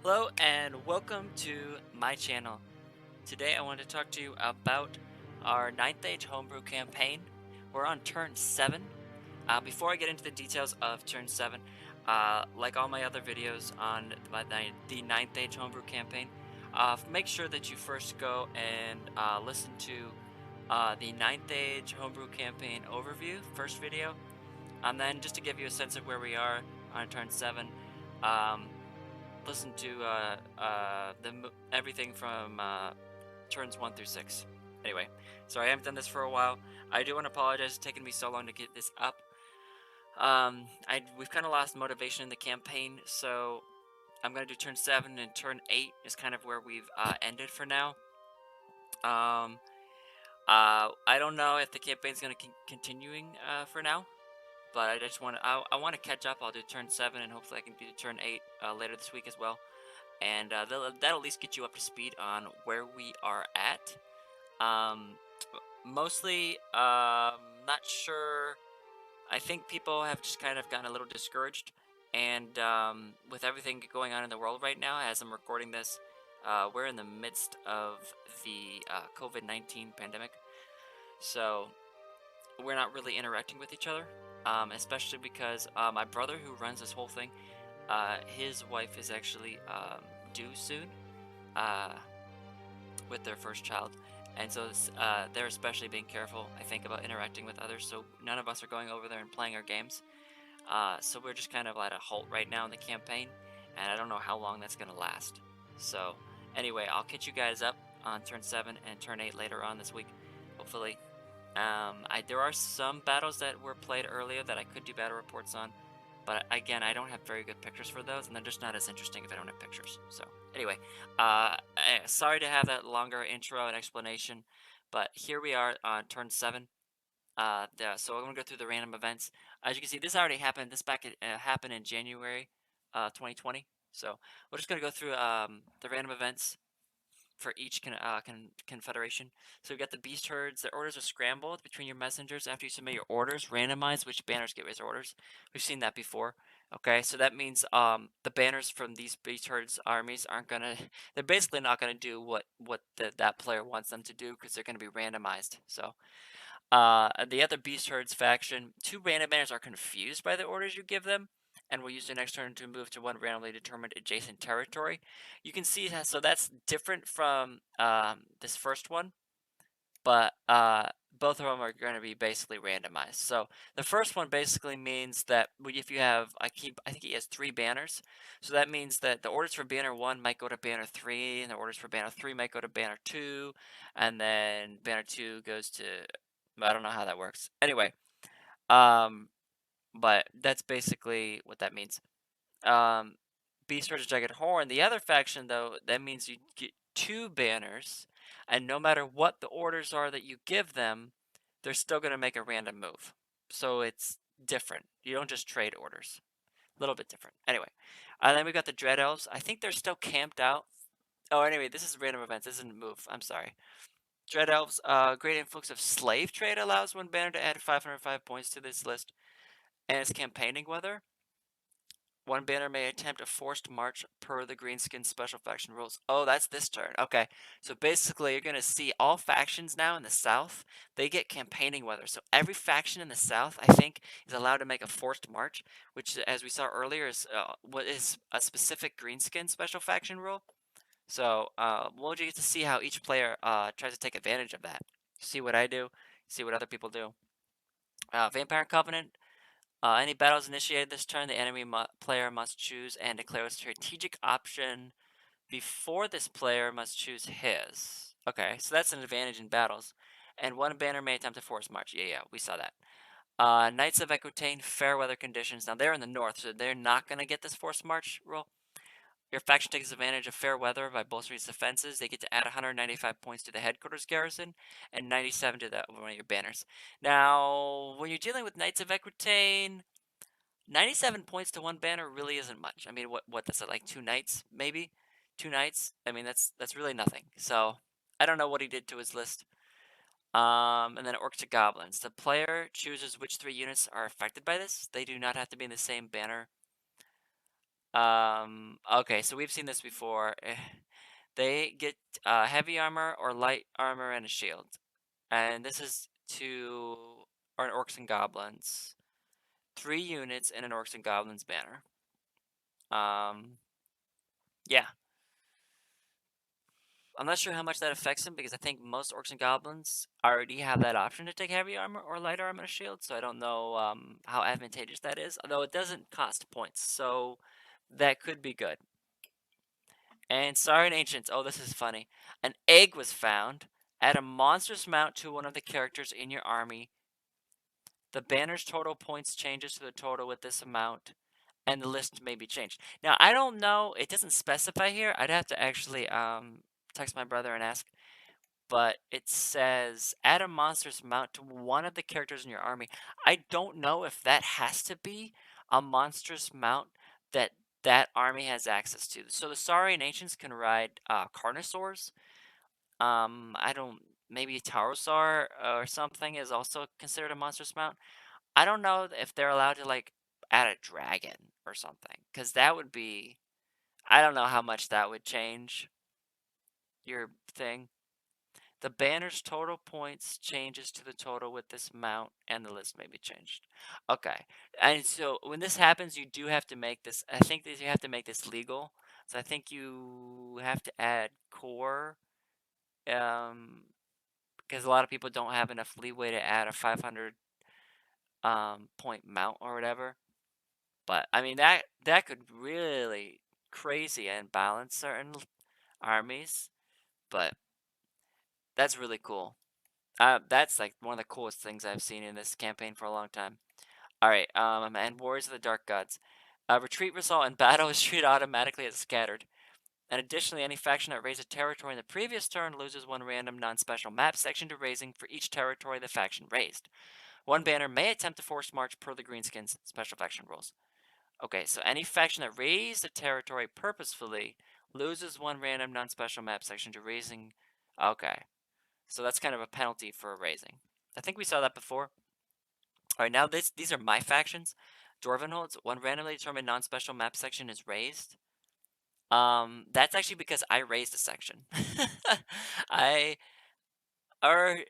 Hello and welcome to my channel. Today I want to talk to you about our 9th Age Homebrew campaign. We're on turn 7. Before I get into the details of turn 7, like all my other videos on the 9th Age Homebrew campaign, make sure that you first go and listen to the 9th Age Homebrew campaign overview, first video, and then just to give you a sense of where we are on turn 7. Um, Listen to everything from turns 1 through 6. Anyway, sorry I haven't done this for a while. I do want to apologize it's taken me so long to get this up. We've kind of lost motivation in the campaign, so I'm gonna do turn 7 and turn 8 is kind of where we've ended for now. Um, I don't know if the campaign's gonna continuing for now, but I just I want to catch up. I'll do turn 7 and hopefully I can do turn 8 later this week as well. And that'll at least get you up to speed on where we are at. Um, Mostly, not sure. I think people have just kind of gotten a little discouraged, and with everything going on in the world right now, as I'm recording this, we're in the midst of the COVID-19 pandemic, so we're not really interacting with each other. Especially because my brother, who runs this whole thing, his wife is actually due soon. Uh, with their first child. And so they're especially being careful, I think, about interacting with others. So none of us are going over there and playing our games. So we're just kind of at a halt right now in the campaign, and I don't know how long that's going to last. So anyway, I'll catch you guys up on turn 7 and turn 8 later on this week, hopefully. There are some battles that were played earlier that I could do battle reports on, but again, I don't have very good pictures for those, and they're just not as interesting if I don't have pictures. So anyway, sorry to have that longer intro and explanation, but here we are on turn 7. So I'm gonna go through the random events. As you can see, this already happened. Happened in January, 2020. So we're just gonna go through the random events for each confederation. So we got the beast herds. Their orders are scrambled between your messengers after you submit your orders. Randomize which banners get raised orders. We've seen that before. Okay, so that means the banners from these beast herds armies aren't gonna. They're basically not gonna do what that player wants them to do because they're gonna be randomized. So the other beast herds faction, 2 random banners are confused by the orders you give them, and will use their next turn to move to one randomly determined adjacent territory. You can see that, so that's different from this first one, but both of them are going to be basically randomized. So the first one basically means that if you have, I think he has 3 banners, so that means that the orders for banner 1 might go to banner 3, and the orders for banner 3 might go to banner 2, and then banner 2 goes to, I don't know how that works. Anyway, um, but that's basically what that means. Beast versus Jagged Horn. The other faction, though, that means you get 2 banners, and no matter what the orders are that you give them, they're still going to make a random move. So it's different. You don't just trade orders. A little bit different. Anyway, and then we got the Dread Elves. I think they're still camped out. Oh, anyway, this is random events. This isn't move. I'm sorry. Dread Elves, great influx of slave trade allows one banner to add 505 points to this list, and it's campaigning weather. One banner may attempt a forced march per the Greenskin special faction rules. Oh, that's this turn. Okay, so basically you're going to see all factions now in the south, they get campaigning weather. So every faction in the south, I think, is allowed to make a forced march, which, as we saw earlier, is what is a specific Greenskin special faction rule. So we'll get to see how each player tries to take advantage of that. See what I do, see what other people do. Vampire Covenant. Any battles initiated this turn, the enemy player must choose and declare a strategic option before this player must choose his. Okay, so that's an advantage in battles. And one banner may attempt a force march. Yeah, we saw that. Knights of Equitane, fair weather conditions. Now they're in the north, so they're not going to get this force march rule. Your faction takes advantage of fair weather by bolstering its defenses. They get to add 195 points to the headquarters garrison and 97 to one of your banners. Now, when you're dealing with Knights of Equitane, 97 points to one banner really isn't much. I mean, what that's like 2 knights, maybe? 2 knights? I mean, that's really nothing. So, I don't know what he did to his list. And then Orcs to Goblins. The player chooses which 3 units are affected by this. They do not have to be in the same banner. Okay, so we've seen this before. They get heavy armor or light armor and a shield. And this is to our orcs and goblins. 3 units in an orcs and goblins banner. Yeah. I'm not sure how much that affects him because I think most orcs and goblins already have that option to take heavy armor or light armor and a shield, so I don't know how advantageous that is. Although it doesn't cost points, so that could be good. And sorry, ancients. Oh, this is funny. An egg was found. Add a monstrous amount to one of the characters in your army. The banner's total points changes to the total with this amount, and the list may be changed. Now, I don't know. It doesn't specify here. I'd have to actually text my brother and ask. But it says add a monstrous amount to one of the characters in your army. I don't know if that has to be a monstrous amount that that army has access to. So the Saurian ancients can ride carnosaurs. I don't. Maybe Taurosar or something is also considered a monstrous amount. I don't know if they're allowed to like add a dragon or something, because that would be. I don't know how much that would change your thing. The banner's total points changes to the total with this amount, and the list may be changed. Okay, and so when this happens, you do have to make this. I think that you have to make this legal. So I think you have to add core, because a lot of people don't have enough leeway to add a 500 point mount or whatever. But I mean that could really crazy and balance certain armies. But that's really cool. That's like one of the coolest things I've seen in this campaign for a long time. All right, and Warriors of the Dark Gods. Retreat result in battle is treated automatically as scattered. And additionally, any faction that raised a territory in the previous turn loses one random non-special map section to raising for each territory the faction raised. One banner may attempt to force march per the Greenskins special faction rules. Okay, so any faction that raised a territory purposefully loses one random non-special map section to raising. Okay, so that's kind of a penalty for raising. I think we saw that before. All right, now these are my factions. Dwarvenholds, one randomly determined non-special map section is raised. That's actually because I raised a section. I or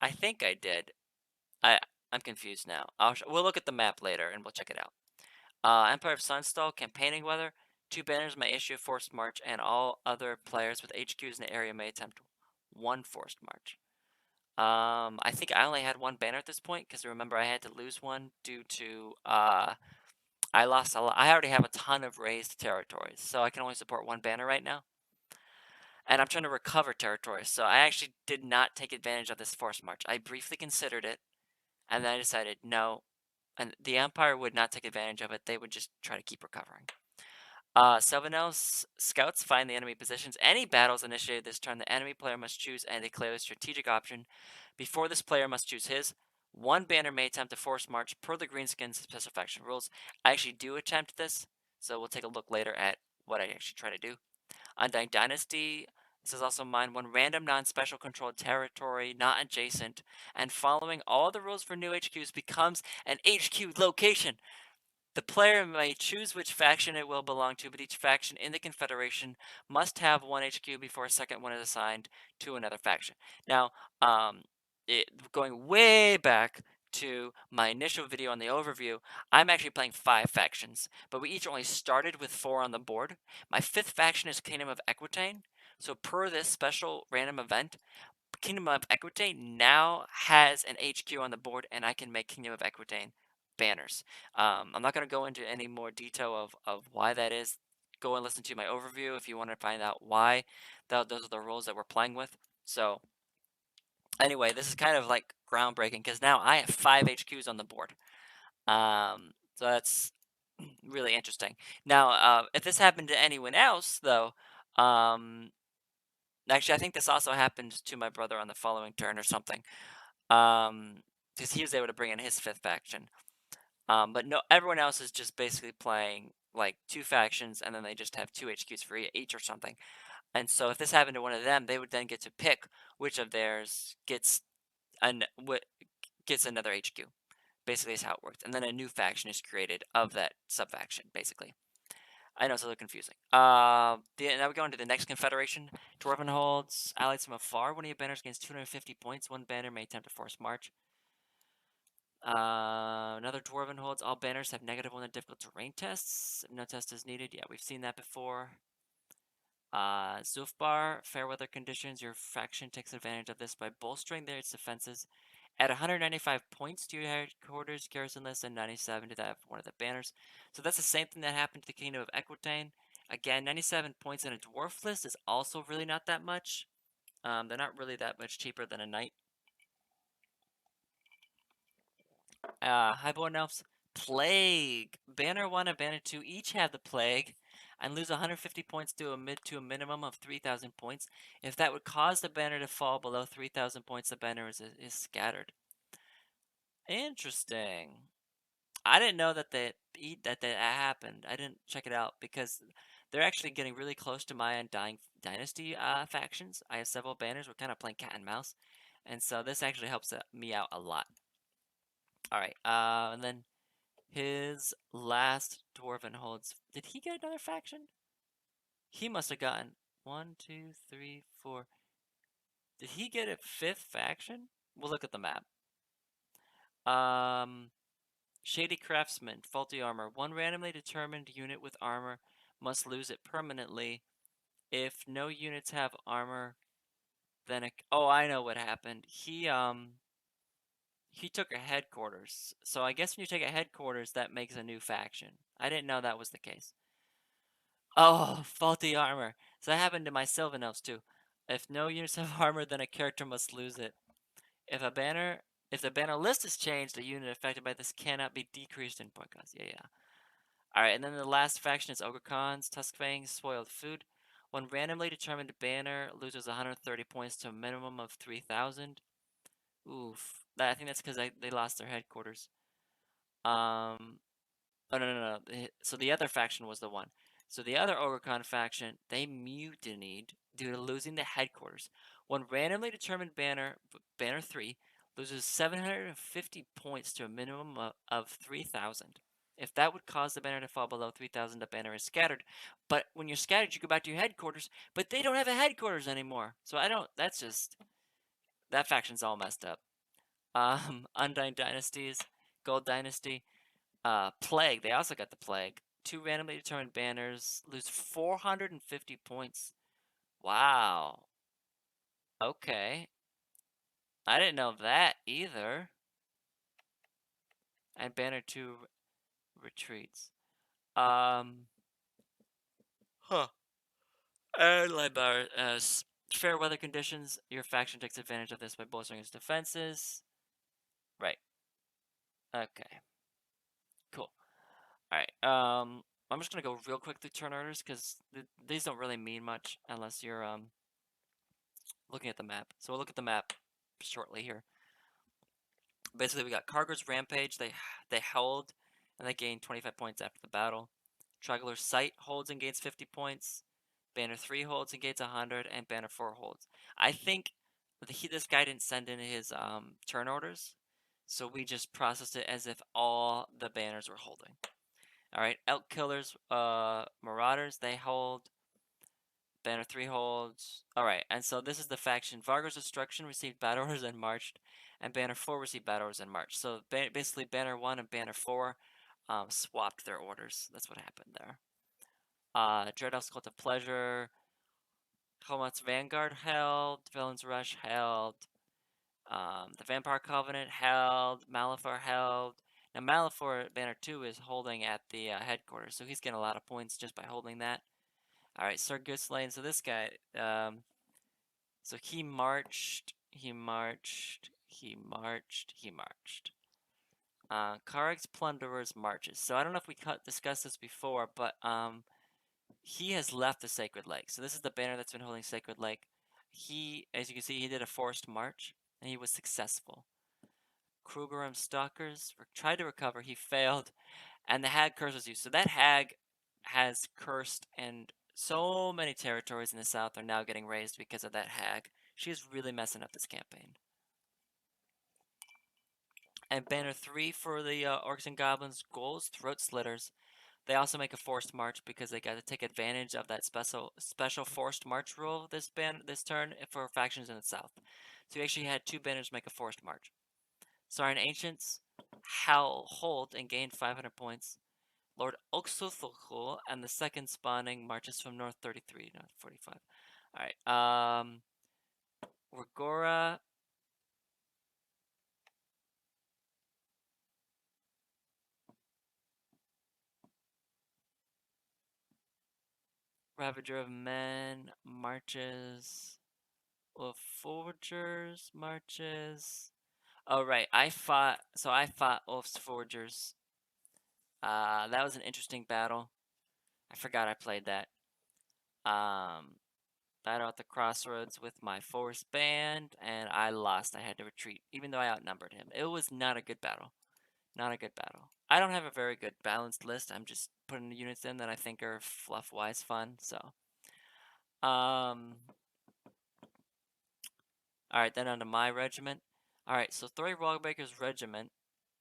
I think I did. I I'm confused now. We'll look at the map later and we'll check it out. Empire of Sunstall, campaigning weather. 2 banners may issue a forced march, and all other players with HQs in the area may attempt one forced march. I think I only had one banner at this point because remember I had to lose one due to I lost a lot. I already have a ton of raised territories, so I can only support one banner right now. And I'm trying to recover territories, so I actually did not take advantage of this forced march. I briefly considered it, and then I decided no, and the Empire would not take advantage of it. They would just try to keep recovering. Sylvanel's scouts find the enemy positions. Any battles initiated this turn, the enemy player must choose and declare the strategic option. Before this player must choose his. One banner may attempt to force march per the Greenskins special faction rules. I actually do attempt this, so we'll take a look later at what I actually try to do. Undying Dynasty, this is also mine. One random non-special controlled territory, not adjacent, and following all the rules for new HQs becomes an HQ location. The player may choose which faction it will belong to, but each faction in the Confederation must have one HQ before a second one is assigned to another faction. Now, going way back to my initial video on the overview, I'm actually playing 5 factions, but we each only started with 4 on the board. My 5th faction is Kingdom of Aquitaine, so per this special random event, Kingdom of Aquitaine now has an HQ on the board, and I can make Kingdom of Aquitaine banners. I'm not going to go into any more detail of why that is. Go and listen to my overview if you want to find out why those are the rules that we're playing with. So anyway, this is kind of like groundbreaking because now I have 5 HQs on the board. So that's really interesting. Now, if this happened to anyone else, though, actually, I think this also happened to my brother on the following turn or something. Because he was able to bring in his 5th faction. But no, everyone else is just basically playing like 2 factions, and then they just have 2 HQs for each or something. And so if this happened to one of them, they would then get to pick which of theirs gets another HQ. Basically, is how it works. And then a new faction is created of that sub-faction, basically. I know it's a little confusing. Now we go into the next confederation. Dwarven holds allies from afar. One of your banners gains 250 points. One banner may attempt to force march. Another Dwarven holds. All banners have -1 on difficult terrain tests. No test is needed. Yeah, we've seen that before. Zulfbar, fair weather conditions. Your faction takes advantage of this by bolstering its defenses. Add 195 points to your headquarters garrison list and 97 to that of one of the banners. So that's the same thing that happened to the Kingdom of Equitaine. Again, 97 points in a dwarf list is also really not that much. They're not really that much cheaper than a knight. Highborn Elves, Plague. Banner 1 and Banner 2 each have the Plague and lose 150 points to a minimum of 3,000 points. If that would cause the banner to fall below 3,000 points, the banner is scattered. Interesting. I didn't know that that happened. I didn't check it out because they're actually getting really close to my Undying Dynasty factions. I have several banners. We're kind of playing cat and mouse, and so this actually helps me out a lot. All right, and then his last Dwarven holds. Did he get another faction? He must have gotten 1, 2, 3, 4. Did he get a 5th faction? We'll look at the map. Shady Craftsman, faulty armor. One randomly determined unit with armor must lose it permanently. If no units have armor, then oh, I know what happened. He took a headquarters. So I guess when you take a headquarters, that makes a new faction. I didn't know that was the case. Oh, faulty armor. So that happened to my Sylvan Elves too. If no units have armor, then a character must lose it. If the banner list is changed, a unit affected by this cannot be decreased in point cost. Yeah. Alright, and then the last faction is Ogre Khans, Tuskfangs, Spoiled Food. One randomly determined banner loses 130 points to a minimum of 3,000. Oof. I think that's because they lost their headquarters. Oh, no. So the other faction was the one. So the other Ogre Khan faction, they mutinied due to losing the headquarters. One randomly determined banner, banner 3, loses 750 points to a minimum of 3,000. If that would cause the banner to fall below 3,000, the banner is scattered. But when you're scattered, you go back to your headquarters, but they don't have a headquarters anymore. So that's just, that faction's all messed up. Undying Dynasties, Gold Dynasty. Plague. They also got the Plague. 2 randomly determined banners lose 450 points. Wow. Okay. I didn't know that either. And banner 2 retreats. Huh. And Libar, fair weather conditions. Your faction takes advantage of this by bolstering its defenses. Right. Okay. Cool. Alright. I'm just gonna go real quick through turn orders because these don't really mean much unless you're looking at the map. So we'll look at the map shortly here. Basically, we got Kargur's Rampage. They held and they gained 25 points after the battle. Traveler's Sight holds and gains 50 points. Banner 3 holds and gains 100, and Banner 4 holds. I think this guy didn't send in his turn orders, so we just processed it as if all the banners were holding. All right, Elk Killers, Marauders, they hold. Banner 3 holds. Alright, and so this is the faction. Vargo's Destruction received battle orders and marched, and Banner 4 received battle orders and marched. So basically, Banner 1 and Banner 4 swapped their orders. That's what happened there. Dread Elf's Cult of Pleasure. Helmut's Vanguard held. Villain's Rush held. The Vampire Covenant held. Malifaux held. Now, Malifaux Banner 2 is holding at the headquarters, so he's getting a lot of points just by holding that. Alright, Sir Gooselane. So this guy, so he marched. Karg's Plunderers marches. So I don't know if we discussed this before, but he has left the Sacred Lake. So this is the banner that's been holding Sacred Lake. He, as you can see, he did a forced march, and he was successful. Krugerum Stalkers tried to recover. He failed, and the hag curses you. So that hag has cursed, and so many territories in the south are now getting raised because of that hag. She's really messing up this campaign. And banner 3 for the Orcs and Goblins goals, Throat Slitters. They also make a forced march because they got to take advantage of that special forced march rule this turn for factions in the south. So we actually had 2 banners make a forced march. Saurian Ancients, hold and gain 500 points. Lord Oxothochul and the second spawning marches from north 33, north 45. Alright, Rigora. Ravager of Men marches. Wolf Forgers marches. Oh right, I fought Wolf's Forgers. That was an interesting battle. I forgot I played that. Um, Battle at the crossroads with my forest band, and I lost. I had to retreat, even though I outnumbered him. It was not a good battle. Not a good battle. I don't have a very good balanced list. I'm just putting the units in that I think are fluff-wise fun. So, all right, then onto my regiment. All right, so Thori Rogbreaker's regiment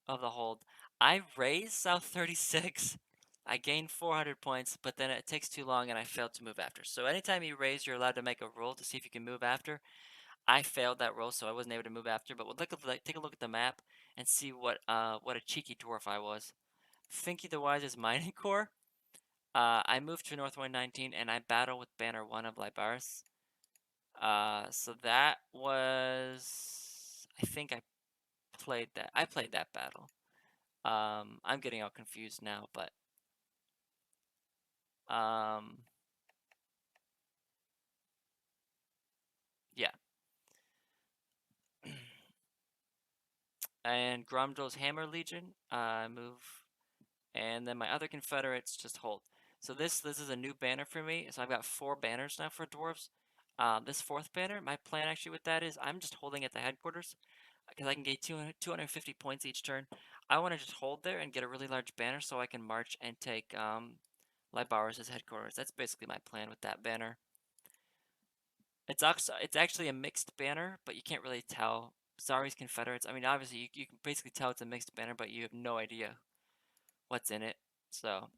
of the hold. I raised South 36. I gained 400 points, but then it takes too long and I failed to move after. So anytime you raise, you're allowed to make a roll to see if you can move after. I failed that roll, so I wasn't able to move after. But we'll take a look at the map and see what a cheeky dwarf I was. Finky the Wise's mining core. I moved to North 119 and I battle with Banner 1 of Libaris. So that was, I think I played that. I played that battle. I'm getting all confused now, but yeah. And Gromdol's Hammer Legion, move, and then my other Confederates just hold. So this is a new banner for me. So I've got 4 banners now for dwarves. This 4th banner, my plan actually with that is I'm just holding at the headquarters because I can get 250 points each turn. I want to just hold there and get a really large banner so I can march and take Libaris' headquarters. That's basically my plan with that banner. It's actually a mixed banner, but you can't really tell. Zari's Confederates. I mean, obviously you can basically tell it's a mixed banner, but you have no idea what's in it. So,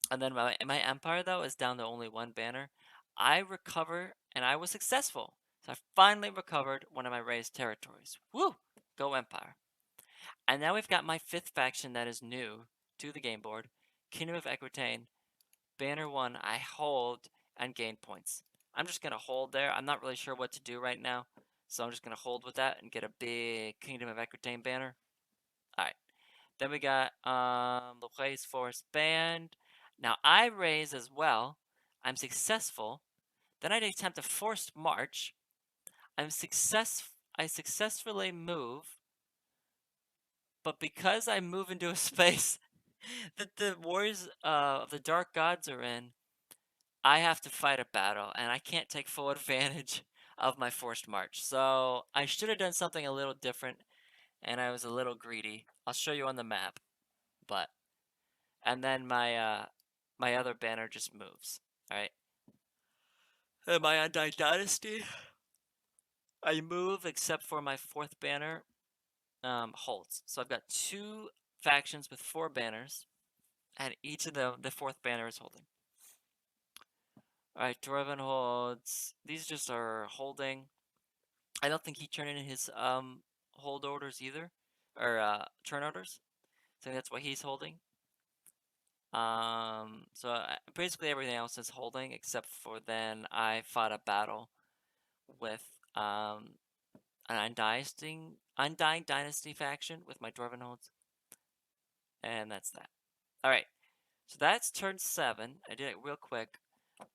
and then my empire though is down to only 1 banner. I recover, and I was successful. So I finally recovered one of my raised territories. Woo! Go Empire! And now we've got my 5th faction that is new to the game board, Kingdom of Equitaine. Banner 1, I hold and gain points. I'm just going to hold there. I'm not really sure what to do right now. So I'm just going to hold with that and get a big Kingdom of Equitaine banner. Alright. Then we got the Place Forest Band. Now I raise as well. I'm successful. Then I attempt a forced march. I successfully move. But because I move into a space that the warriors of the dark gods are in, I have to fight a battle, and I can't take full advantage of my forced march. So I should have done something a little different, and I was a little greedy. I'll show you on the map, but and then my other banner just moves. All right, and my Undying Dynasty, I move except for my 4th banner holds. So I've got 2 factions with 4 banners, and each of the 4th banner is holding. Alright, Dwarven holds. These just are holding. I don't think he turned in his hold orders either. Or turn orders. So that's what he's holding. So basically everything else is holding except for then I fought a battle with an Undying Dynasty faction with my Dwarven holds. And that's that. Alright. So that's turn 7. I did it real quick.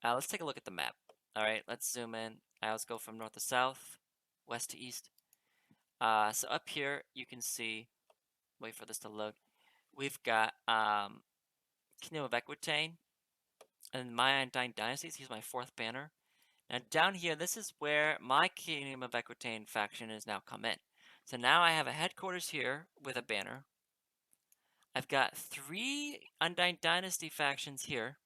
Let's take a look at the map. Alright, let's zoom in. Let's go from north to south, west to east. So up here, you can see, wait for this to load. We've got Kingdom of Equitaine and my Undying Dynasties. Here's my 4th banner. Now down here, this is where my Kingdom of Equitaine faction has now come in. So now I have a headquarters here with a banner. I've got 3 Undying Dynasty factions here.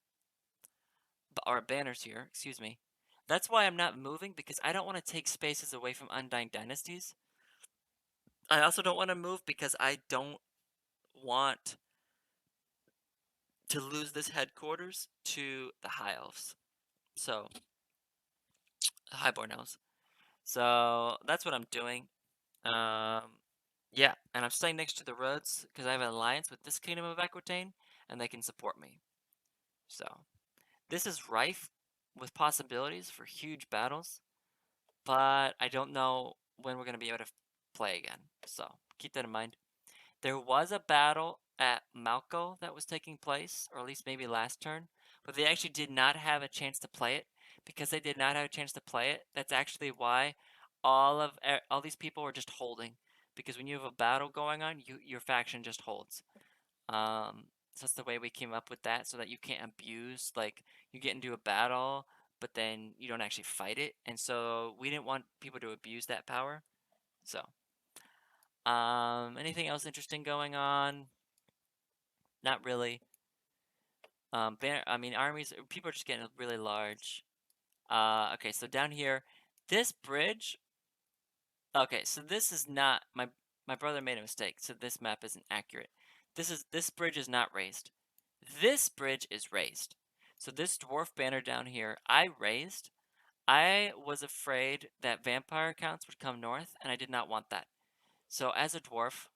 Or banners here, excuse me. That's why I'm not moving, because I don't want to take spaces away from Undying Dynasties. I also don't want to move because I don't want to lose this headquarters to the High Elves. So, Highborn Elves. So, that's what I'm doing. Um, yeah, and I'm staying next to the roads because I have an alliance with this Kingdom of Aquitaine, and they can support me. So, this is rife with possibilities for huge battles, but I don't know when we're going to be able to play again. So, keep that in mind. There was a battle at Malco that was taking place, or at least maybe last turn, but they actually did not have a chance to play it. Because they did not have a chance to play it, that's actually why all these people were just holding. Because when you have a battle going on, your faction just holds. So that's the way we came up with that, so that you can't abuse, like, you get into a battle, but then you don't actually fight it. And so we didn't want people to abuse that power. So, anything else interesting going on? Not really. I mean, armies, people are just getting really large. Okay, so down here, this bridge. Okay, so this is not my brother made a mistake, so this map isn't accurate. This bridge is not raised. This bridge is raised. So this dwarf banner down here, I raised. I was afraid that vampire counts would come north, and I did not want that. So as a dwarf,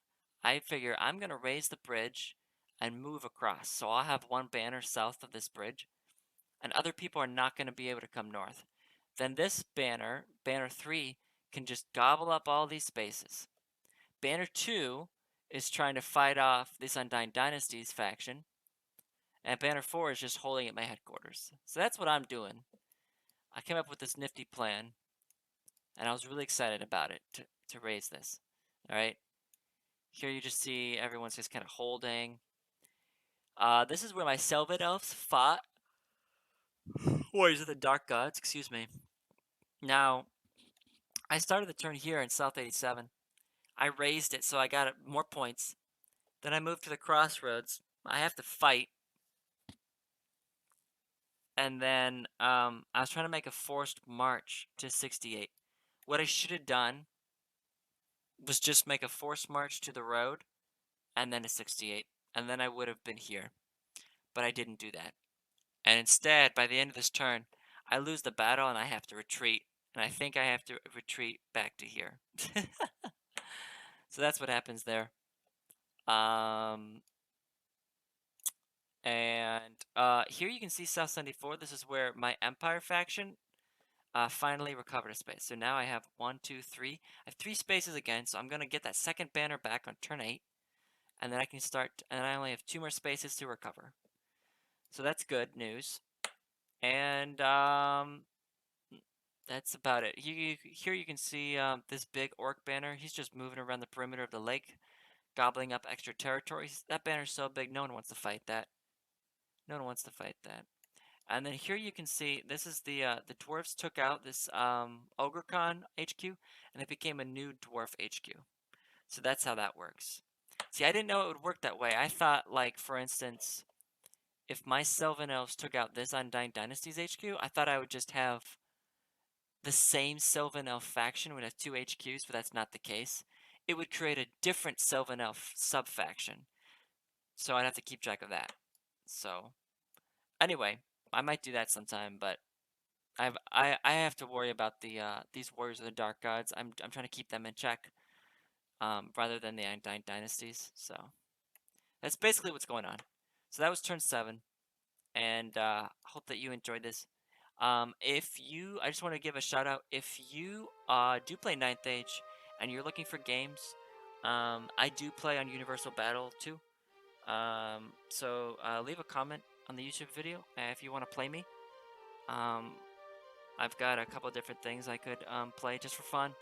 I figure I'm gonna raise the bridge and move across. So I'll have one banner south of this bridge, and other people are not gonna be able to come north. Then this banner, banner 3, can just gobble up all these spaces. Banner 2 is trying to fight off this Undying Dynasties faction, and banner 4 is just holding at my headquarters. So that's what I'm doing. I came up with this nifty plan, and I was really excited about it to raise this. All right. Here you just see everyone's just kind of holding. This is where my Sylvan Elves fought Warriors of the Dark Gods, excuse me. Now, I started the turn here in South 87. I raised it, so I got more points. Then I moved to the crossroads. I have to fight. And then I was trying to make a forced march to 68. What I should have done was just make a forced march to the road and then a 68. And then I would have been here. But I didn't do that. And instead, by the end of this turn, I lose the battle and I have to retreat. And I think I have to retreat back to here. So that's what happens there. Here you can see South 74. This is where my Empire faction finally recovered a space. So now I have 1, 2, 3. I have 3 spaces again, so I'm going to get that second banner back on turn 8. And then I can start, and I only have 2 more spaces to recover. So that's good news. And that's about it. Here you can see this big orc banner. He's just moving around the perimeter of the lake, gobbling up extra territories. That banner's so big, no one wants to fight that. No one wants to fight that. And then here you can see this is the dwarves took out this OgreCon HQ, and it became a new dwarf HQ. So that's how that works. See, I didn't know it would work that way. I thought, like, for instance, if my Sylvan Elves took out this Undying Dynasties HQ, I thought I would just have the same Sylvan Elf faction would have 2 HQs, but that's not the case. It would create a different Sylvan Elf sub-faction. So I'd have to keep track of that. So, anyway, I might do that sometime, but I have to worry about these Warriors of the Dark Gods. I'm trying to keep them in check, rather than the Undying Dynasties. So that's basically what's going on. So that was turn 7, and hope that you enjoyed this. I just want to give a shout out. If you do play 9th Age and you're looking for games, I do play on Universal Battle too. So leave a comment on the YouTube video if you want to play me. I've got a couple different things I could play just for fun.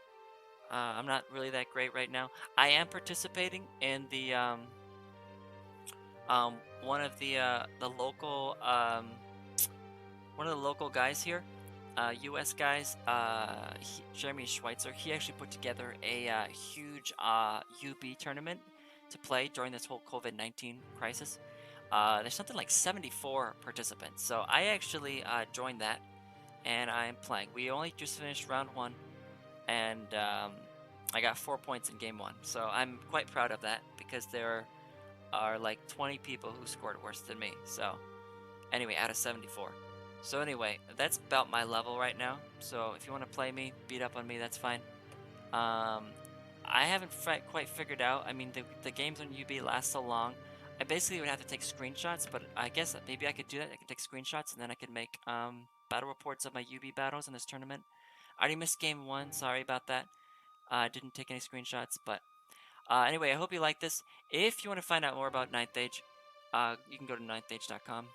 I'm not really that great right now. I am participating in the one of the local one of the local guys here, U.S. guys, Jeremy Schweitzer. He actually put together a huge UB tournament to play during this whole COVID-19 crisis. There's something like 74 participants, so I actually joined that, and I'm playing. We only just finished round 1, and I got 4 points in game 1, so I'm quite proud of that because there are like 20 people who scored worse than me. So anyway, out of 74. So anyway, that's about my level right now. So if you want to play me, beat up on me, that's fine. Um, I haven't quite figured out. I mean, the games on UB last so long. I basically would have to take screenshots, but I guess maybe I could do that. I could take screenshots and then I could make battle reports of my UB battles in this tournament. I already missed game 1. Sorry about that. I didn't take any screenshots, but anyway, I hope you like this. If you want to find out more about Ninth Age, you can go to ninthage.com.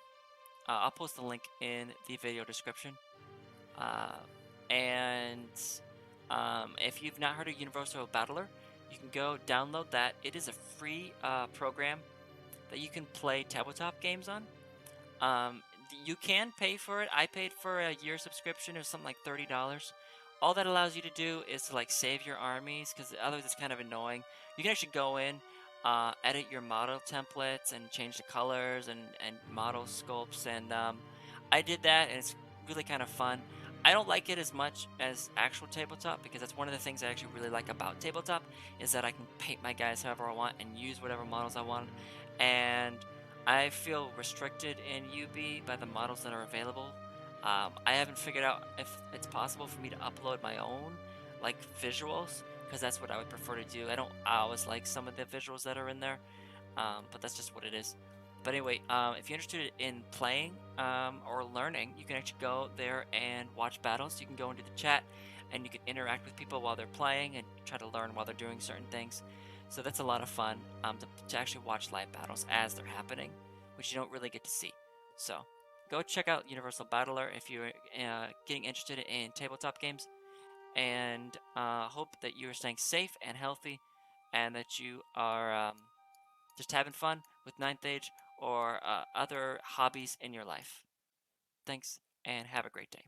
I'll post the link in the video description. Uh, and if you've not heard of Universal Battler, you can go download that. It is a free program that you can play tabletop games on. You can pay for it. I paid for a year subscription. It was something like $30. All that allows you to do is to like save your armies, because otherwise it's kind of annoying. You can actually go in, edit your model templates and change the colors and model sculpts, and I did that, and it's really kind of fun. I don't like it as much as actual tabletop because that's one of the things I actually really like about tabletop is that I can paint my guys however I want and use whatever models I want. And I feel restricted in UB by the models that are available. I haven't figured out if it's possible for me to upload my own, like visuals, because that's what I would prefer to do. I always like some of the visuals that are in there, but that's just what it is. But anyway, if you're interested in playing or learning, you can actually go there and watch battles. You can go into the chat and you can interact with people while they're playing and try to learn while they're doing certain things. So that's a lot of fun to actually watch live battles as they're happening, which you don't really get to see. So go check out Universal Battler if you're getting interested in tabletop games, and hope that you are staying safe and healthy, and that you are just having fun with Ninth Age or other hobbies in your life. Thanks, and have a great day.